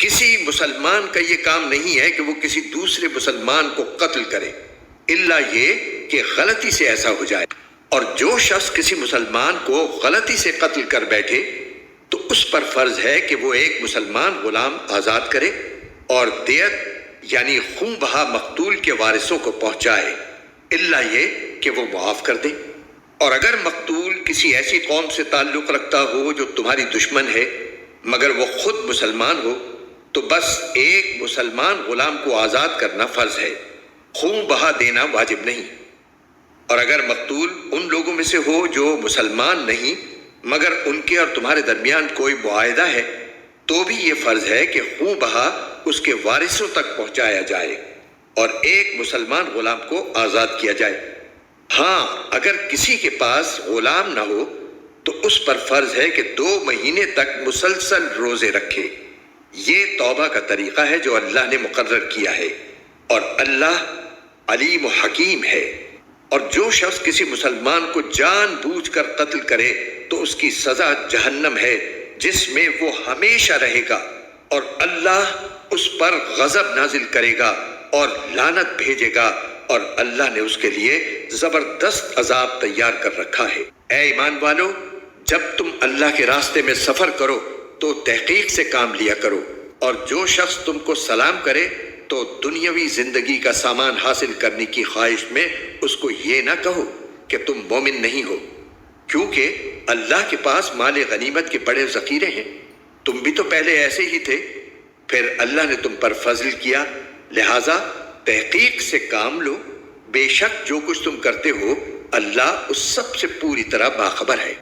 کسی مسلمان کا یہ کام نہیں ہے کہ وہ کسی دوسرے مسلمان کو قتل کرے، الا یہ کہ غلطی سے ایسا ہو جائے۔ اور جو شخص کسی مسلمان کو غلطی سے قتل کر بیٹھے تو اس پر فرض ہے کہ وہ ایک مسلمان غلام آزاد کرے اور دیت یعنی خون بہا مقتول کے وارثوں کو پہنچائے، الا یہ کہ وہ معاف کر دے۔ اور اگر مقتول کسی ایسی قوم سے تعلق رکھتا ہو جو تمہاری دشمن ہے مگر وہ خود مسلمان ہو تو بس ایک مسلمان غلام کو آزاد کرنا فرض ہے، خون بہا دینا واجب نہیں۔ اور اگر مقتول ان لوگوں میں سے ہو جو مسلمان نہیں مگر ان کے اور تمہارے درمیان کوئی معاہدہ ہے تو بھی یہ فرض ہے کہ خون بہا اس کے وارثوں تک پہنچایا جائے اور ایک مسلمان غلام کو آزاد کیا جائے۔ ہاں اگر کسی کے پاس غلام نہ ہو تو اس پر فرض ہے کہ 2 مہینے تک مسلسل روزے رکھے۔ یہ توبہ کا طریقہ ہے جو اللہ نے مقرر کیا ہے، اور اللہ علیم و حکیم ہے۔ اور جو شخص کسی مسلمان کو جان بوجھ کر قتل کرے تو اس کی سزا جہنم ہے جس میں وہ ہمیشہ رہے گا، اور اللہ اس پر غضب نازل کرے گا اور لعنت بھیجے گا، اور اللہ نے اس کے لیے زبردست عذاب تیار کر رکھا ہے۔ اے ایمان والو، جب تم اللہ کے راستے میں سفر کرو تو تحقیق سے کام لیا کرو، اور جو شخص تم کو سلام کرے تو دنیاوی زندگی کا سامان حاصل کرنے کی خواہش میں اس کو یہ نہ کہو کہ تم مومن نہیں ہو، کیونکہ اللہ کے پاس مال غنیمت کے بڑے ذخیرے ہیں۔ تم بھی تو پہلے ایسے ہی تھے، پھر اللہ نے تم پر فضل کیا، لہٰذا تحقیق سے کام لو۔ بے شک جو کچھ تم کرتے ہو اللہ اس سب سے پوری طرح باخبر ہے۔